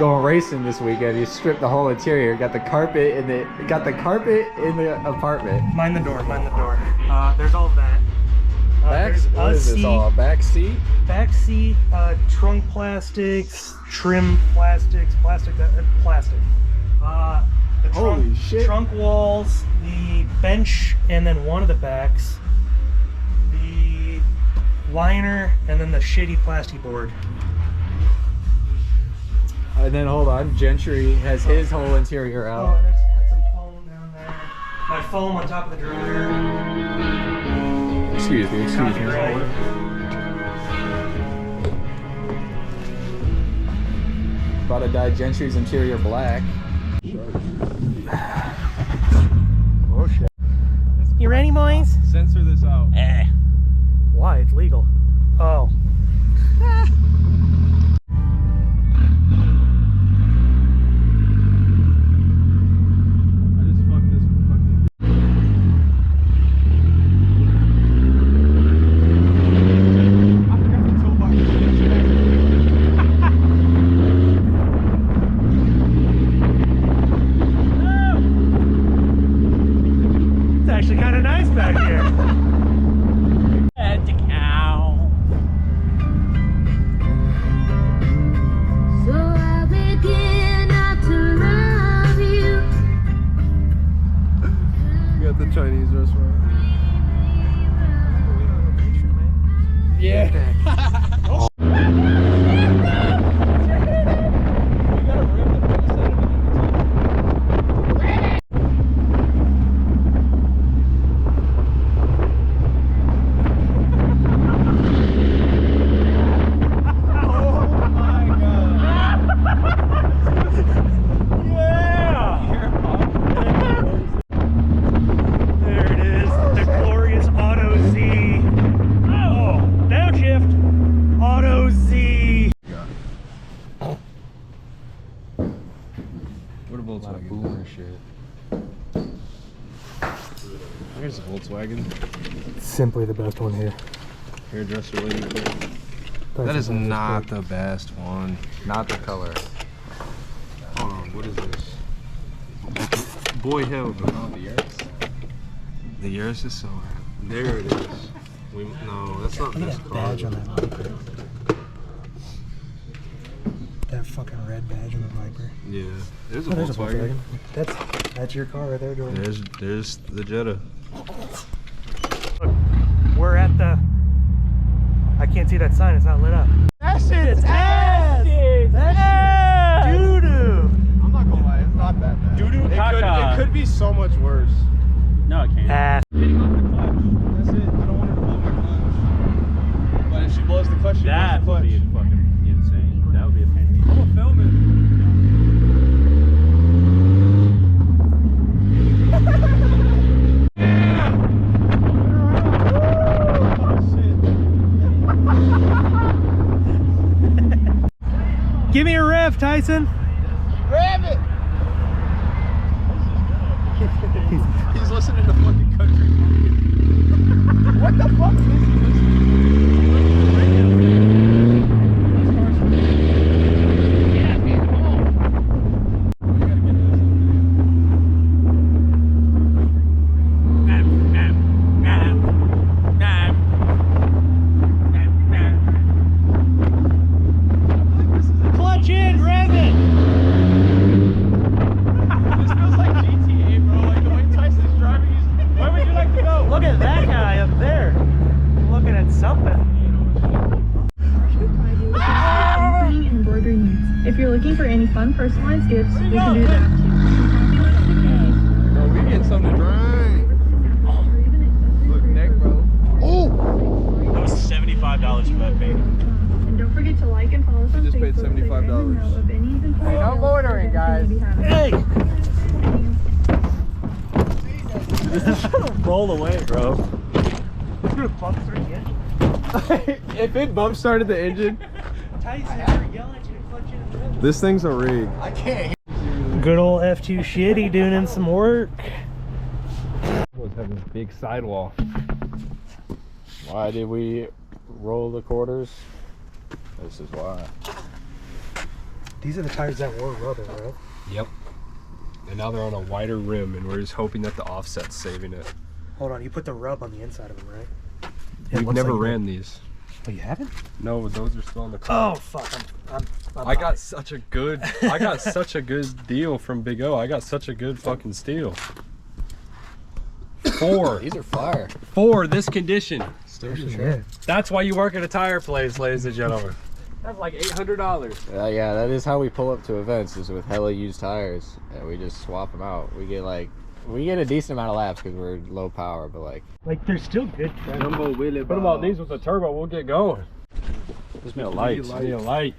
going racing this weekend. He stripped the whole interior. Got the carpet in the apartment. Mind the door. Mind the door. There's all of that. What is this all? Back seat? Back seat. Trunk plastics. Trim plastics. Plastic. The Holy shit. Trunk walls. The bench, and then one of the backs. The liner, and then the shitty plastic board. And then hold on, Gentry has his whole interior out. Oh, and that's some foam down there. My foam on top of the dryer. Excuse me. About to dye Gentry's interior black. Oh shit. You ready, boys? Censor this out. Why? It's legal. Oh. Actually kind of nice back here. At the cow. So I begin not to love you. You got the Chinese restaurant. Yeah. Here's a Volkswagen. Simply the best one here. Hairdresser lady. That is not the best one. Not the color. Hold on, what is this? Boy hell, bro. Oh, the Yaris. The Yaris is so. There it is. No, that's not this car. Badge on that Viper. That fucking red badge on the Viper. Yeah, there's a Oh, there's Volkswagen. That's your car right there, Jordan. There's the Jetta. Look, we're at the. I can't see that sign. It's not lit up. That shit's ass. That shit's doo doo. I'm not gonna lie, it's not that bad. Doo-doo caca. It could be so much worse. No, it can't. Ass. Hitting off the clutch. That's it. I don't want her to blow my clutch. But if she blows the clutch, she That blows would the be clutch. fucking insane. That would be a pain. I'm gonna film it. Give me a rev, Tyson. Grab it! He's listening to fucking country music. What the fuck is he listening Clutch in, rev it. This feels like GTA, bro. Like the way Tyson's driving, where would you like to go? Look at that guy up there. Looking at something. Printing and embroidery needs. If you're looking for any fun personalized gifts, we can do that too. Bro, we getting something to drink. Look, neck, bro. Oh! That was $75 for that paint. And don't forget to like and follow us on just paid Facebook so you $75. never know of any even Hey, no loitering, guys. Hey! Roll away, bro. It's gonna bump through the engine. If it bump started the engine. Tyson, they're yelling at you to clutch in and rev. This thing's a rig. I can't. Good old F2 shitty doing in some work. Was having a big sidewall. Why did we roll the quarters? This is why. These are the tires that were rubber, right? Yep. And now they're on a wider rim, and we're just hoping that the offset's saving it. Hold on, you put the rub on the inside of them, right? We've never ran these. Oh, you haven't? No, those are still in the car. Oh fuck! I'm I got such a good deal from Big O. I got such a good fucking steal. 4. These are fire. 4 this condition. Still sure. That's why you work at a tire place, ladies and gentlemen. That's like $800. Yeah, that is how we pull up to events, is with hella used tires, and we just swap them out. We get a decent amount of laps because we're low power, but like they're still good. Jumbo Willie. Put them on these with a turbo, we'll get going. Just need a light. Need a light.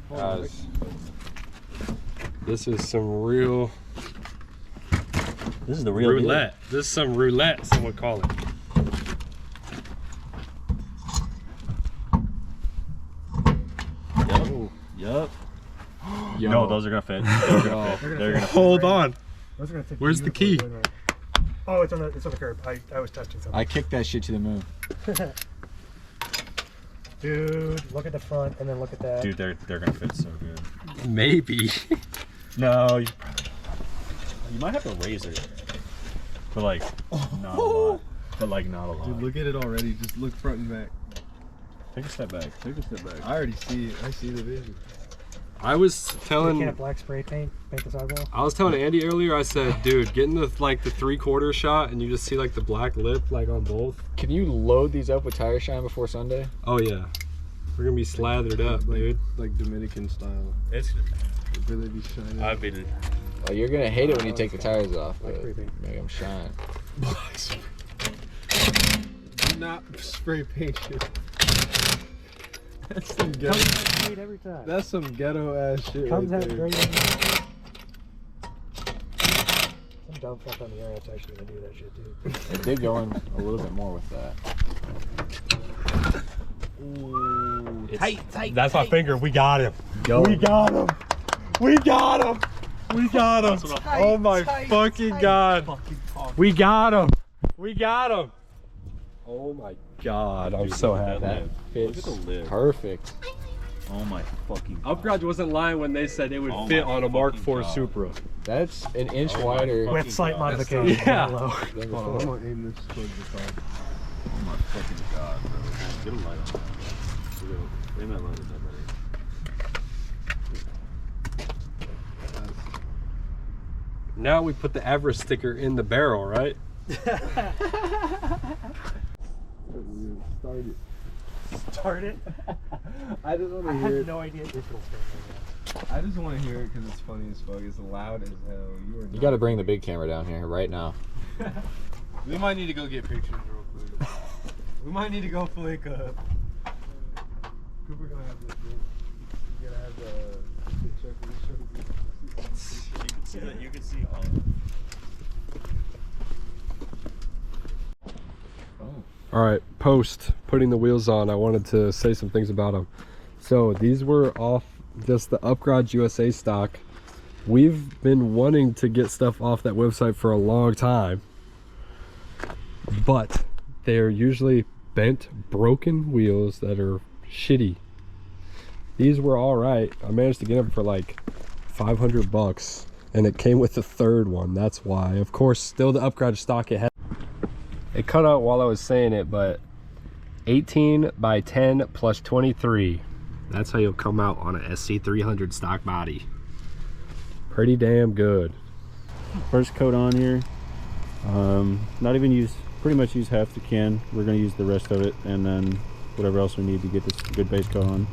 Guys, this is some real This is the real roulette. This is some roulette, some would call it. Yup. Yo. No, those are gonna fit. They're gonna fit. They're gonna fit. Hold on. Those are gonna fit. Where's the key? Oh, it's on the curb. I was touching something. I kicked that shit to the moon. Dude, look at the front and then look at that. Dude, they're gonna fit so good. Maybe. No, you might have to raise it. But like not a lot. But like not a lot. Dude, look at it already. Just look front and back. Take a step back. Take a step back. I already see it. I see the vision. I was Can telling of black spray paint the sidewall. I was telling Andy earlier, I said, dude, getting the like the 3/4 shot and you just see like the black lip like on both. Can you load these up with tire shine before Sunday? Oh yeah. We're gonna be slathered up, dude. Like Dominican style. It's Really be shining. I've been Well, you're gonna hate it when you take the tires off, but Black spray paint. make them shine. Do not spray paint shit. That's some ghetto. Great every time. That's some ghetto ass shit. Comes right out there. great every time. Some dumb fuck on the internet's actually gonna do that shit too. It did go in a little bit more with that. Ooh, tight. That's my finger. We got him. Go. We got him. We got him. We got him. Oh my fucking god. We got him. We got him. Oh my god. I'm so happy. That Look fits at the lid. perfect. Oh my fucking god. Upgrade wasn't lying when they said it would Oh fit my on a Mark fucking IV God. Supra. That's an inch Oh my wider fucking With slight God. modification. Yeah. Hello. than Hold on, I'm before. gonna aim this towards the car. Oh my fucking god, bro. Get a light on that. Aim that light on that, Now we put the avarice sticker in the barrel, right? Start it. Start it. I just want I to hear had it. no idea this was going I just want to hear it because it's funny as fuck. It's loud as hell. You gotta bring the big camera down here right now. We might need to go get pictures real quick. We might need to go flick up. Cooper gonna have this. Dude. You gotta have the check. You can see all of it. All right, post putting the wheels on, I wanted to say some things about them. So these were off just the Upgrade USA stock. We've been wanting to get stuff off that website for a long time, but they're usually bent, broken wheels that are shitty. These were all right. I managed to get them for like 500 bucks, and it came with the third one. That's why. Of course, still the Upgrade stock it had. It cut out while I was saying it, but 18 by 10 plus 23. That's how you'll come out on a SC300 stock body. Pretty damn good. First coat on here. Not even use, pretty much use half the can. We're gonna use the rest of it, and then whatever else we need to get this good base coat on.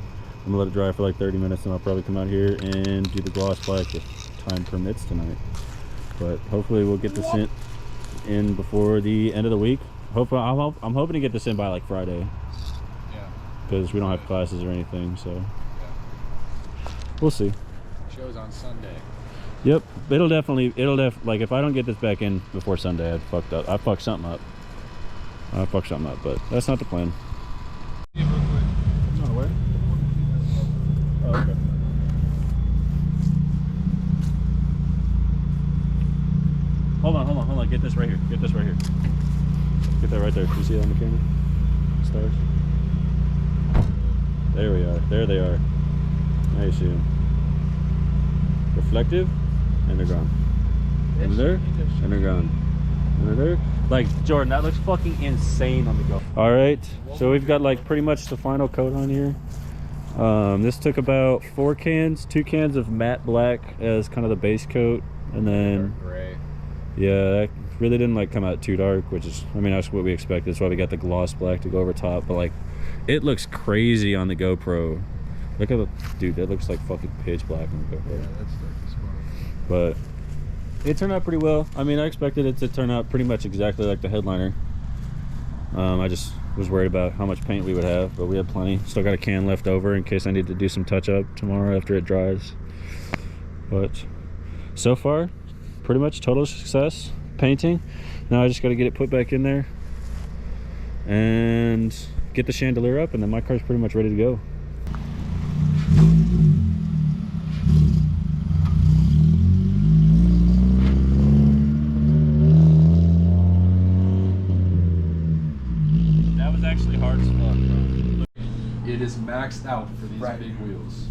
I'm gonna let it dry for like 30 minutes, and I'll probably come out here and do the gloss black if time permits tonight. But hopefully we'll get this in before the end of the week. Hopefully, I'm hoping to get this in by like Friday. Yeah. Because we don't have classes or anything, so we'll see. Shows on Sunday. Yep, like if I don't get this back in before Sunday, I fucked something up. But that's not the plan. No, where? Oh, okay. Hold on. Get this right here. Get that right there. You see it on the camera? Stars. There we are. There they are. Now you see them. Reflective, and they're gone. And they're there, and they're gone. And they're there. Like, Jordan, that looks fucking insane on the go. All right, so we've got like pretty much the final coat on here. This took about 4 cans, 2 cans of matte black as kind of the base coat, and then Gray. yeah, that really didn't like come out too dark, which is, I mean, that's what we expected. That's why we got the gloss black to go over top. But like, it looks crazy on the GoPro. Look at the dude, that looks like fucking pitch black on the GoPro. Yeah, that's dark as fuck. But it turned out pretty well. I mean, I expected it to turn out pretty much exactly like the headliner. I just was worried about how much paint we would have, but we had plenty. Still got a can left over in case I need to do some touch up tomorrow after it dries. But so far, pretty much total success painting. Now I just got to get it put back in there and get the chandelier up, and then my car's pretty much ready to go. That was actually hard as fuck, bro. It is maxed out for these Right. big wheels.